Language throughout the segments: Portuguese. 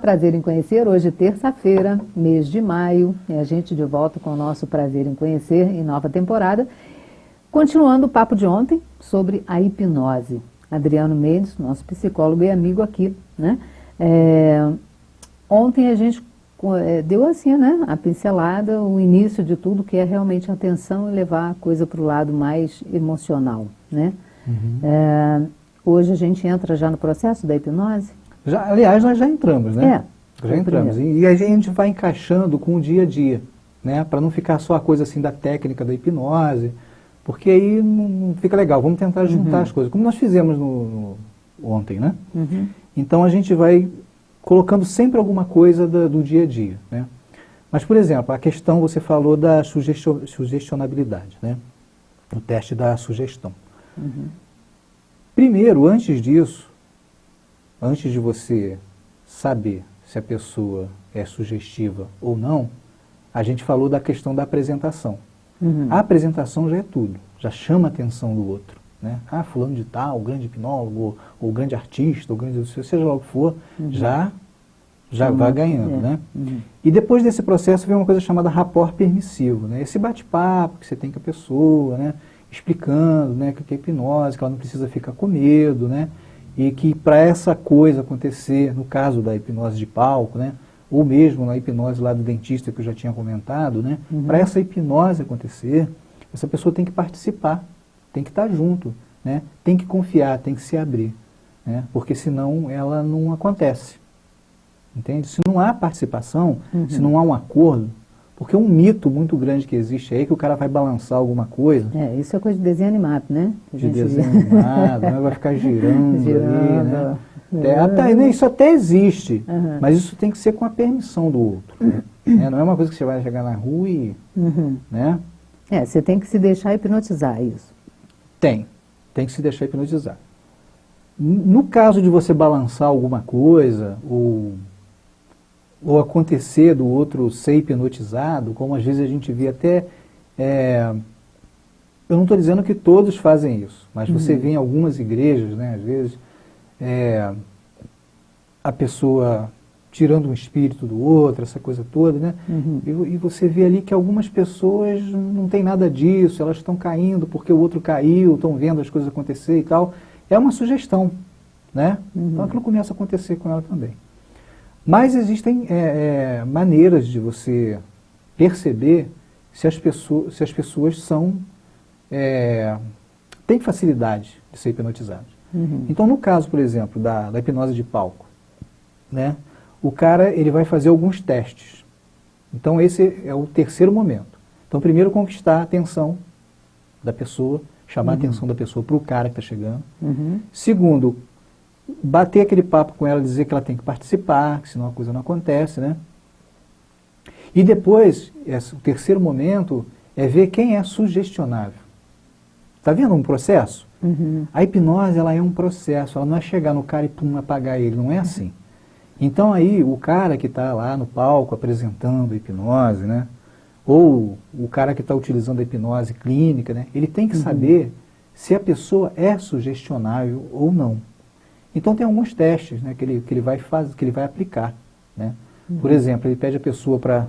Prazer em Conhecer, hoje terça-feira, mês de maio, e a gente de volta com o nosso Prazer em Conhecer em nova temporada, continuando o papo de ontem sobre a hipnose. Adriano Mendes, nosso psicólogo e amigo aqui, né? Ontem a gente deu assim, né, a pincelada, o início de tudo, que é realmente a atenção e levar a coisa para o lado mais emocional, né? Hoje a gente entra já no processo da hipnose? Já, aliás, nós já entramos, né? Já entramos. Primeiro. E a gente vai encaixando com o dia a dia, né? Para não ficar só a coisa assim da técnica da hipnose, porque aí não fica legal. Vamos tentar juntar as coisas, como nós fizemos ontem, né? Então a gente vai colocando sempre alguma coisa do dia a dia, né? Mas, por exemplo, a questão, você falou da sugestionabilidade, né? O teste da sugestão. Primeiro, antes disso, antes de você saber se a pessoa é sugestiva ou não, a gente falou da questão da apresentação. A apresentação já é tudo, já chama a atenção do outro, né? Ah, fulano de tal, o grande hipnólogo, ou o grande artista, ou grande, seja lá o que for, já vai ganhando, né? E depois desse processo vem uma coisa chamada rapport permissivo, né? Esse bate-papo que você tem com a pessoa, né? Explicando, né, que é hipnose, que ela não precisa ficar com medo, né? E que para essa coisa acontecer, no caso da hipnose de palco, né, ou mesmo na hipnose lá do dentista que eu já tinha comentado, né, para essa hipnose acontecer, essa pessoa tem que participar, tem que estar junto, né, tem que confiar, tem que se abrir, né, porque senão ela não acontece, entende? Se não há participação, se não há um acordo, porque um mito muito grande que existe aí, que o cara vai balançar alguma coisa. Isso é coisa de desenho animado, né? De desenho animado, né? Vai ficar girando ali, né? Isso até existe, mas isso tem que ser com a permissão do outro. Né? Não é uma coisa que você vai chegar na rua e... Né? Você tem que se deixar hipnotizar, isso. Tem que se deixar hipnotizar. No caso de você balançar alguma coisa, ou acontecer do outro ser hipnotizado, como às vezes a gente vê até... eu não estou dizendo que todos fazem isso, mas você vê em algumas igrejas, né, às vezes, a pessoa tirando um espírito do outro, essa coisa toda, né? E você vê ali que algumas pessoas não tem nada disso, elas estão caindo porque o outro caiu, estão vendo as coisas acontecer e tal. É uma sugestão, né? Então aquilo começa a acontecer com ela também. Mas existem maneiras de você perceber se as pessoas têm facilidade de ser hipnotizadas. Então, no caso, por exemplo, da hipnose de palco, né, o cara ele vai fazer alguns testes. Então, esse é o terceiro momento. Então, primeiro, conquistar a atenção da pessoa, chamar a atenção da pessoa para o cara que está chegando. Segundo, bater aquele papo com ela, dizer que ela tem que participar, que senão a coisa não acontece, né? E depois, o terceiro momento é ver quem é sugestionável. Está vendo um processo? A hipnose, ela é um processo, ela não é chegar no cara e pum, apagar ele, não é assim. Então aí, o cara que está lá no palco apresentando a hipnose, né? Ou o cara que está utilizando a hipnose clínica, né? Ele tem que saber se a pessoa é sugestionável ou não. Então tem alguns testes, né, que ele vai aplicar, né? Por exemplo, ele pede a pessoa para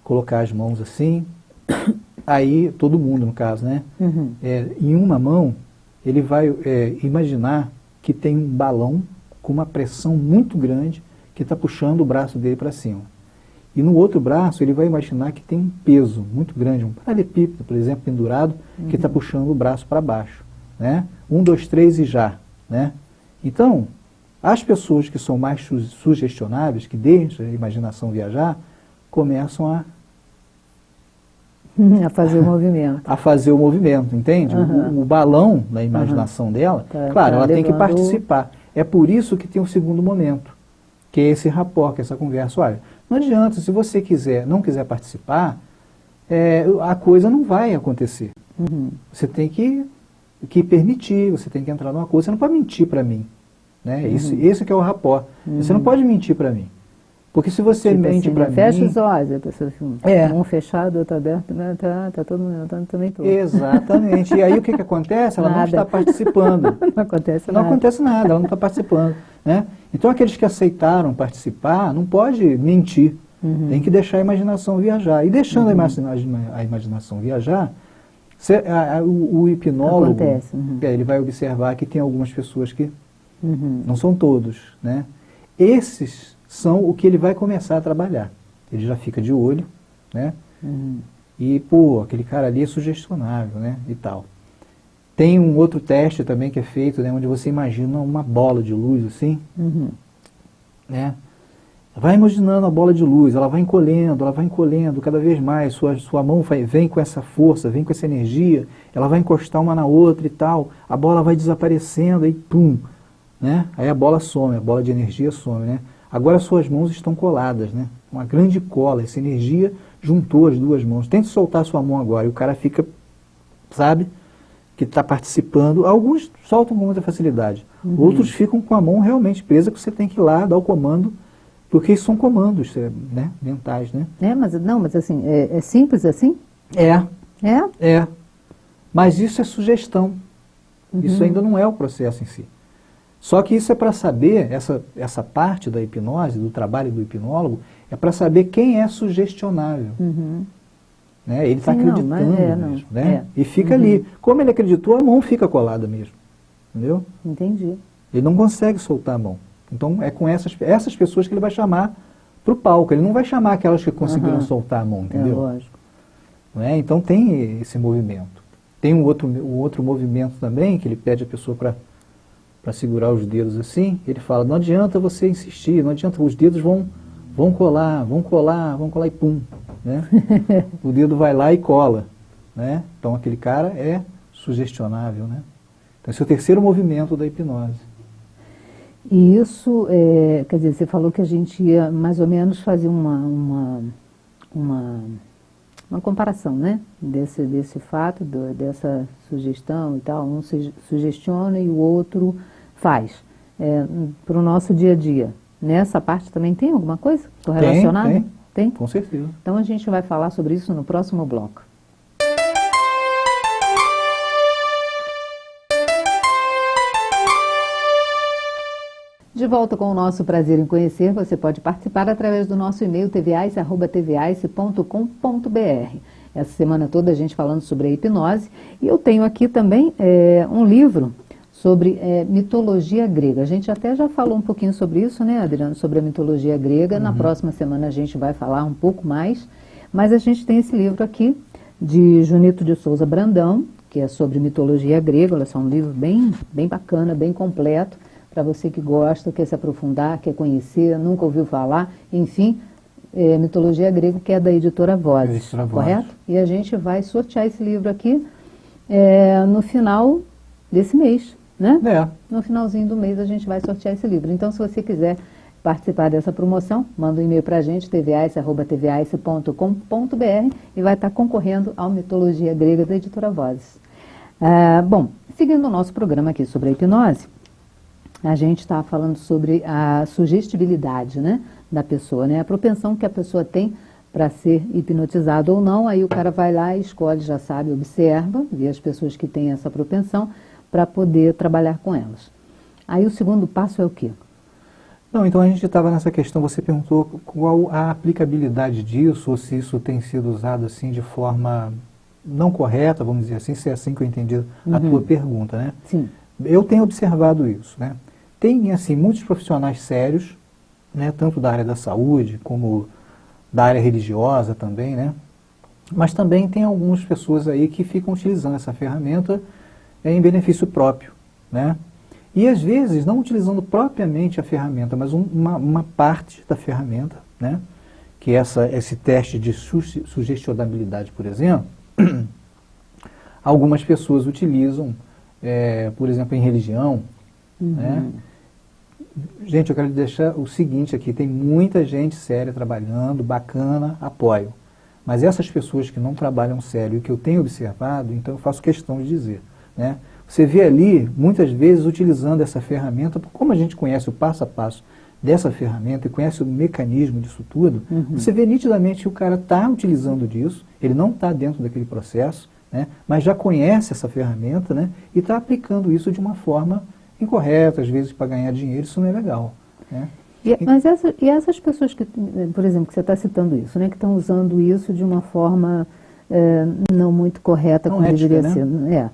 colocar as mãos assim, aí todo mundo no caso, né? Em uma mão ele vai imaginar que tem um balão com uma pressão muito grande que está puxando o braço dele para cima. E no outro braço ele vai imaginar que tem um peso muito grande, um paralelepípedo, por exemplo, pendurado, que está puxando o braço para baixo, né? 1, 2, 3 e já, né? Então, as pessoas que são mais sugestionáveis, que deixam a imaginação viajar, começam a fazer o movimento. A fazer o movimento, entende? O balão da imaginação dela, claro, ela tem que participar. É por isso que tem o segundo momento, que é esse rapport, que é essa conversa. Olha, não adianta, se você não quiser participar, a coisa não vai acontecer. Você tem que permitir, você tem que entrar numa coisa, você não pode mentir para mim. Né? Esse que é o rapport. Você não pode mentir para mim. Porque se você Tipo mente assim, para né? Fecha mim... os olhos, a pessoa assim, É. um fechado, outro aberto, né? Tá todo mundo, também tô. Exatamente. E aí o que que acontece? Ela não Nada. está participando. Não acontece Não nada. acontece nada, ela não está participando. Né? Então aqueles que aceitaram participar, não pode mentir. Tem que deixar a imaginação viajar. E deixando a imaginação viajar, o hipnólogo, Acontece. ele vai observar que tem algumas pessoas que, não são todos, né? Esses são o que ele vai começar a trabalhar. Ele já fica de olho, né? E, pô, aquele cara ali é sugestionável, né? E tal. Tem um outro teste também que é feito, né? Onde você imagina uma bola de luz, assim, né? Vai imaginando a bola de luz, ela vai encolhendo cada vez mais, sua mão vem com essa força, vem com essa energia, ela vai encostar uma na outra e tal, a bola vai desaparecendo, aí pum, né? Aí a bola some, a bola de energia some, né? Agora suas mãos estão coladas, né? Uma grande cola, essa energia juntou as duas mãos. Tente soltar sua mão agora e o cara fica, sabe, que está participando. Alguns soltam com muita facilidade, outros ficam com a mão realmente presa, que você tem que ir lá dar o comando. Porque isso são comandos, né, mentais, né? Mas assim, é simples assim? É. É? Mas isso é sugestão. Isso ainda não é o processo em si. Só que isso é para saber, essa parte da hipnose, do trabalho do hipnólogo, é para saber quem é sugestionável. Né? Ele está acreditando mesmo, né? E fica ali. Como ele acreditou, a mão fica colada mesmo. Entendeu? Entendi. Ele não consegue soltar a mão. Então é com essas pessoas que ele vai chamar para o palco. Ele não vai chamar aquelas que conseguiram soltar a mão, entendeu? É lógico. Não é? Então tem esse movimento. Tem um outro movimento também, que ele pede a pessoa para segurar os dedos assim. Ele fala, não adianta você insistir, não adianta, os dedos vão colar e pum. Né? O dedo vai lá e cola. Né? Então aquele cara é sugestionável. Né? Então esse é o terceiro movimento da hipnose. E isso, quer dizer, você falou que a gente ia mais ou menos fazer uma comparação, né? Desse fato, dessa sugestão e tal. Um sugestiona e o outro faz. Para o nosso dia a dia. Nessa parte também tem alguma coisa correlacionada? Tem, com certeza. Então a gente vai falar sobre isso no próximo bloco. De volta com o nosso prazer em conhecer, você pode participar através do nosso e-mail tvice@tvice.com.br. Essa semana toda a gente falando sobre a hipnose e eu tenho aqui também um livro sobre mitologia grega. A gente até já falou um pouquinho sobre isso, né, Adriano? Sobre a mitologia grega. Na próxima semana a gente vai falar um pouco mais, mas a gente tem esse livro aqui de Junito de Souza Brandão, que é sobre mitologia grega. Olha só, um livro bem bacana, bem completo. Para você que gosta, quer se aprofundar, quer conhecer, nunca ouviu falar, enfim, mitologia grega, que é da editora Vozes, correto? E a gente vai sortear esse livro aqui no final desse mês, né? No finalzinho do mês a gente vai sortear esse livro. Então, se você quiser participar dessa promoção, manda um e-mail para a gente, tvice@tvice.com.br e vai estar concorrendo ao Mitologia Grega da editora Vozes. Bom, seguindo o nosso programa aqui sobre a hipnose, a gente está falando sobre a sugestibilidade, né, da pessoa, né, a propensão que a pessoa tem para ser hipnotizado ou não. Aí o cara vai lá e escolhe, já sabe, observa, vê as pessoas que têm essa propensão para poder trabalhar com elas. Aí o segundo passo é o quê? Não, então a gente estava nessa questão, você perguntou qual a aplicabilidade disso, ou se isso tem sido usado assim de forma não correta, vamos dizer assim, se é assim que eu entendi a tua pergunta, né? Sim. Eu tenho observado isso, né? Tem, assim, muitos profissionais sérios, né, tanto da área da saúde, como da área religiosa também, né? Mas também tem algumas pessoas aí que ficam utilizando essa ferramenta em benefício próprio, né? E às vezes, não utilizando propriamente a ferramenta, mas uma parte da ferramenta, né? Que é esse teste de sugestionabilidade, por exemplo, algumas pessoas utilizam, por exemplo, em religião, né? Gente, eu quero deixar o seguinte aqui, tem muita gente séria trabalhando, bacana, apoio. Mas essas pessoas que não trabalham sério e que eu tenho observado, então eu faço questão de dizer, né? Você vê ali, muitas vezes, utilizando essa ferramenta, como a gente conhece o passo a passo dessa ferramenta e conhece o mecanismo disso tudo, você vê nitidamente que o cara está utilizando disso, ele não está dentro daquele processo, né, mas já conhece essa ferramenta, né, e está aplicando isso de uma forma incorreta, às vezes para ganhar dinheiro, isso não é legal. Né? Mas essas pessoas que, por exemplo, que você está citando isso, né, que estão usando isso de uma forma não muito correta, não como ética, deveria ser.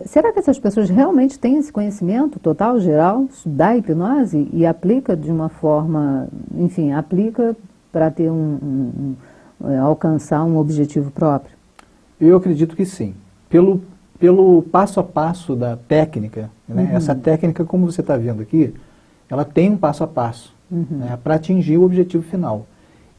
Será que essas pessoas realmente têm esse conhecimento total, geral, da hipnose e aplica de uma forma, enfim, aplica para ter alcançar um objetivo próprio? Eu acredito que sim. Pelo passo a passo da técnica, né? Essa técnica, como você está vendo aqui, ela tem um passo a passo, né, para atingir o objetivo final.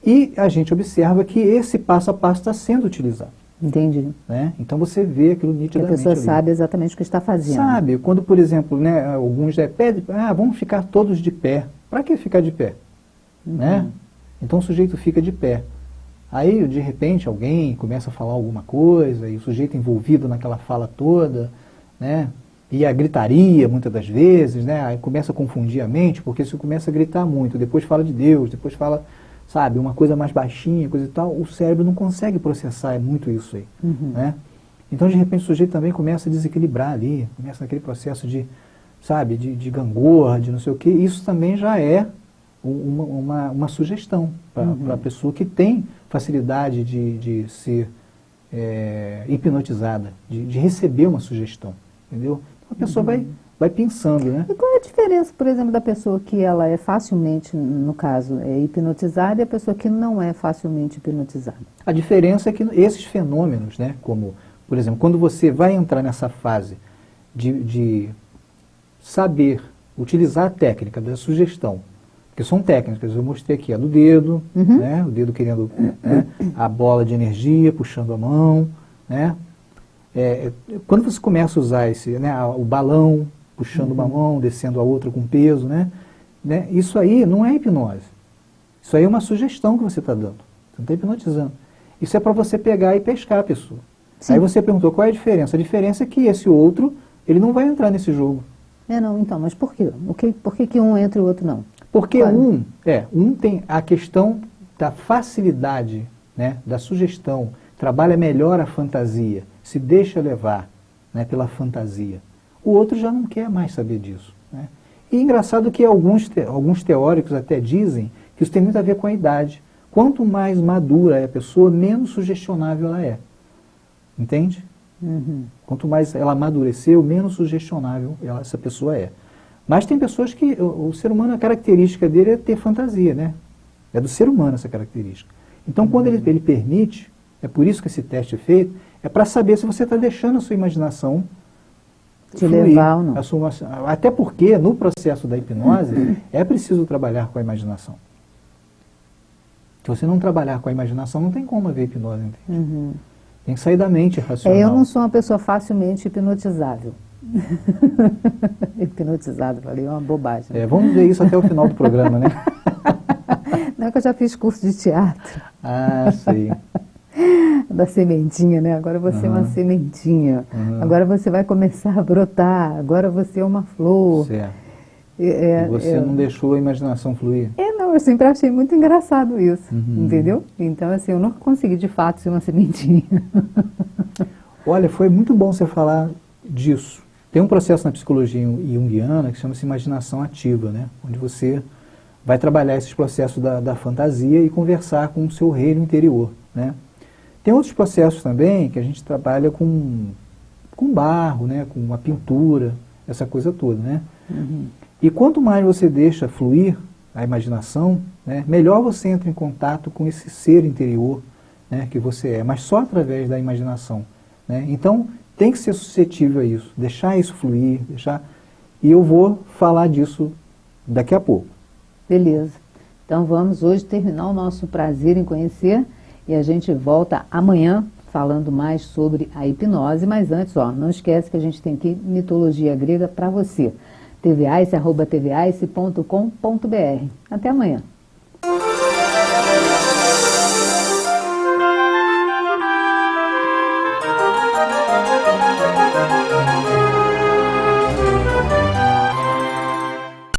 E a gente observa que esse passo a passo está sendo utilizado. Entendi. Né? Então você vê aquilo nitidamente. A pessoa ali. sabe exatamente o que está fazendo. Sabe, quando, por exemplo, né, alguns pedem, vamos ficar todos de pé. Para que ficar de pé? Né? Então o sujeito fica de pé. Aí, de repente, alguém começa a falar alguma coisa, e o sujeito envolvido naquela fala toda, né? E a gritaria, muitas das vezes, né? Aí começa a confundir a mente, porque se começa a gritar muito, depois fala de Deus, depois fala, sabe, uma coisa mais baixinha, coisa e tal, o cérebro não consegue processar muito isso aí, né? Então, de repente, o sujeito também começa a desequilibrar ali, começa aquele processo de, sabe, de gangorra, de não sei o quê, isso também já é uma sugestão para a pessoa que tem facilidade de ser hipnotizada, de receber uma sugestão, entendeu? Então, a pessoa vai pensando, né? E qual é a diferença, por exemplo, da pessoa que ela é facilmente, no caso, hipnotizada e a pessoa que não é facilmente hipnotizada? A diferença é que esses fenômenos, né, como, por exemplo, quando você vai entrar nessa fase de saber utilizar a técnica da sugestão, porque são técnicas, eu mostrei aqui a do dedo, né, o dedo querendo, né, a bola de energia, puxando a mão, né? Quando você começa a usar esse, né, o balão, puxando uma mão, descendo a outra com peso, né, isso aí não é hipnose. Isso aí é uma sugestão que você está dando. Você não está hipnotizando. Isso é para você pegar e pescar a pessoa. Sim. Aí você perguntou qual é a diferença. A diferença é que esse outro, ele não vai entrar nesse jogo. Não, então, mas por quê? Por que um entra e o outro não? Porque um tem a questão da facilidade, né, da sugestão, trabalha melhor a fantasia, se deixa levar, né, pela fantasia. O outro já não quer mais saber disso. Né? E é engraçado que alguns teóricos até dizem que isso tem muito a ver com a idade. Quanto mais madura é a pessoa, menos sugestionável ela é. Entende? Quanto mais ela amadureceu, menos sugestionável essa pessoa é. Mas tem pessoas que o ser humano, a característica dele é ter fantasia, né? É do ser humano essa característica. Então, quando ele permite, é por isso que esse teste é feito, é para saber se você está deixando a sua imaginação te levar ou não. Até porque, no processo da hipnose, é preciso trabalhar com a imaginação. Se você não trabalhar com a imaginação, não tem como haver hipnose, entende? Tem que sair da mente racional. Eu não sou uma pessoa facilmente hipnotizável. Hipnotizado, falei, é uma bobagem. Vamos ver isso até o final do programa, né? Não é que eu já fiz curso de teatro. Ah, sei. Da sementinha, né? Agora você é uma sementinha. Agora você vai começar a brotar. Agora você é uma flor. Certo. E você não deixou a imaginação fluir? Não, eu sempre achei muito engraçado isso, entendeu? Então, assim, eu nunca consegui de fato ser uma sementinha. Olha, foi muito bom você falar disso. Tem um processo na psicologia junguiana que chama-se imaginação ativa, né? Onde você vai trabalhar esses processos da fantasia e conversar com o seu reino interior, né? Tem outros processos também que a gente trabalha com barro, né? Com a pintura, essa coisa toda, né? E quanto mais você deixa fluir a imaginação, né, melhor você entra em contato com esse ser interior, né, que você é, mas só através da imaginação. Né? Então, tem que ser suscetível a isso, deixar isso fluir, e eu vou falar disso daqui a pouco. Beleza. Então vamos hoje terminar o nosso prazer em conhecer e a gente volta amanhã falando mais sobre a hipnose, mas antes, não esquece que a gente tem aqui mitologia grega para você. tvaice@tvaice.com.br. Até amanhã.